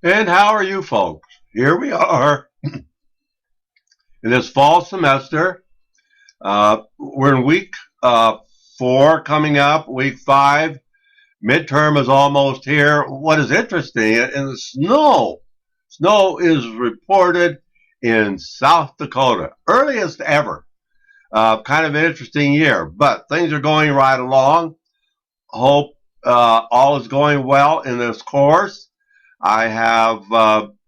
And how are you folks? Here we are in this fall semester. We're in week 4 coming up, week 5. Midterm is almost here. What is interesting in the snow is reported in South Dakota, earliest ever. Kind of an interesting year, but things are going right along. Hope all is going well in this course. I have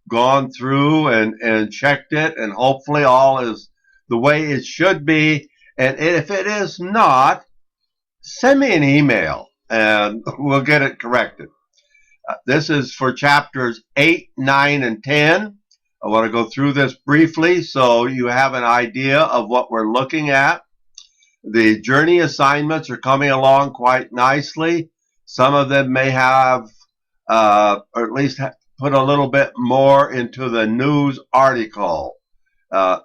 gone through and checked it, and hopefully all is the way it should be. And if it is not, send me an email and we'll get it corrected. This is for chapters 8, 9, and 10. I want to go through this briefly so you have an idea of what we're looking at. The journey assignments are coming along quite nicely. Some of them may have, or at least put a little bit more into the news article, uh,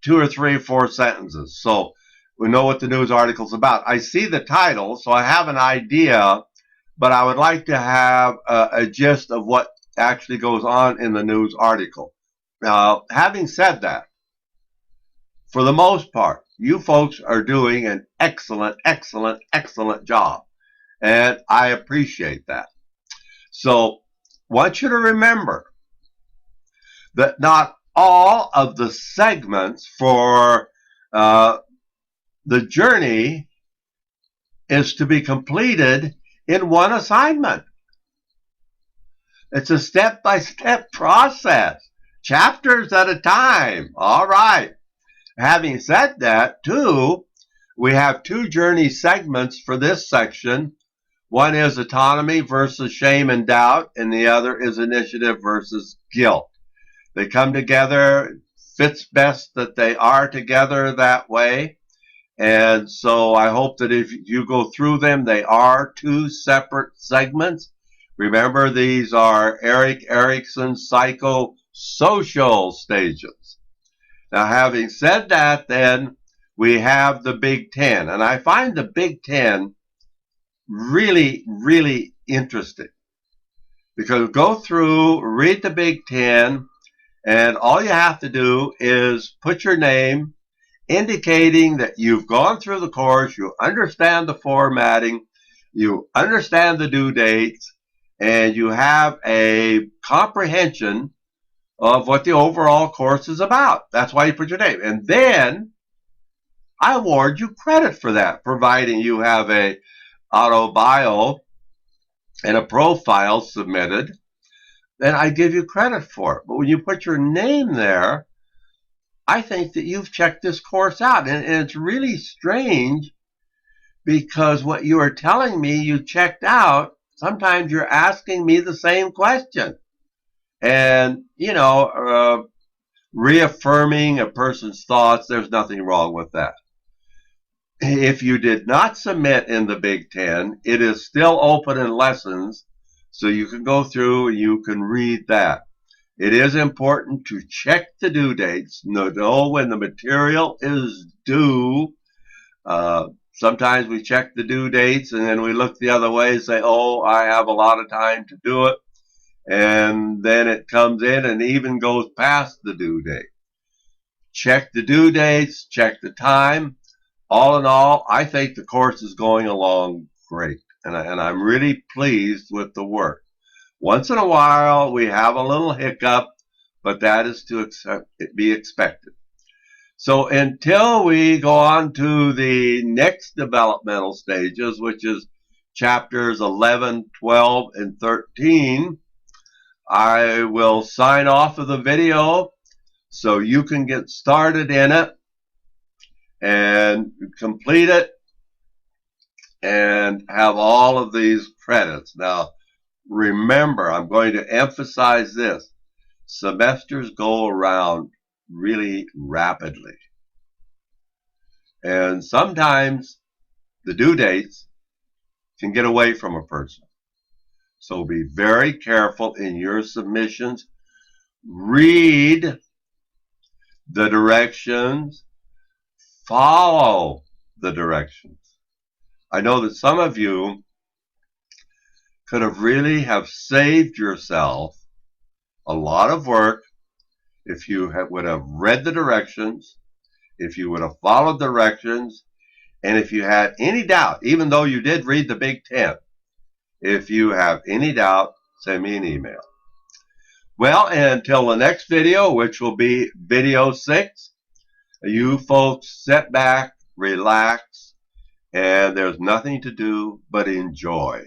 2 or 3 or 4 sentences. So we know what the news article is about. I see the title, so I have an idea, but I would like to have a gist of what actually goes on in the news article. Having said that, for the most part, you folks are doing an excellent job. And I appreciate that. So, want you to remember that not all of the segments for the journey is to be completed in one assignment. It's a step-by-step process, chapters at a time. All right. Having said that, too, we have 2 journey segments for this section. One is autonomy versus shame and doubt, and the other is initiative versus guilt. They come together, fits best that they are together that way. And so I hope that if you go through them, they are 2 separate segments. Remember, these are Erik Erikson's psychosocial stages. Now, having said that, then we have the Big Ten. And I find the Big Ten really interesting, because go through, read the Big Ten, and all you have to do is put your name indicating that you've gone through the course, you understand the formatting, you understand the due dates, and you have a comprehension of what the overall course is about. That's why you put your name. And then I award you credit for that, providing you have a auto bio and a profile submitted, then I give you credit for it. But when you put your name there, I think that you've checked this course out. And it's really strange, because what you are telling me you checked out, sometimes you're asking me the same question. And, reaffirming a person's thoughts, there's nothing wrong with that. If you did not submit in the Big Ten, it is still open in lessons, so you can go through and you can read that. It is important to check the due dates, know when the material is due. Sometimes we check the due dates and then we look the other way and say, oh, I have a lot of time to do it. And then it comes in and even goes past the due date. Check the due dates, check the time. All in all, I think the course is going along great, and I'm really pleased with the work. Once in a while, we have a little hiccup, but that is to be expected. So until we go on to the next developmental stages, which is chapters 11, 12, and 13, I will sign off of the video so you can get started in it and complete it and have all of these credits. Now, remember, I'm going to emphasize this. Semesters go around really rapidly. And sometimes the due dates can get away from a person. So be very careful in your submissions. Read the directions. Follow the directions. I know that some of you could have really have saved yourself a lot of work. If you would have read the directions, if you would have followed directions, and if you had any doubt, even though you did read the Big Ten, if you have any doubt, send me an email. Well, until the next video, which will be video 6, you folks sit back, relax, and there's nothing to do but enjoy.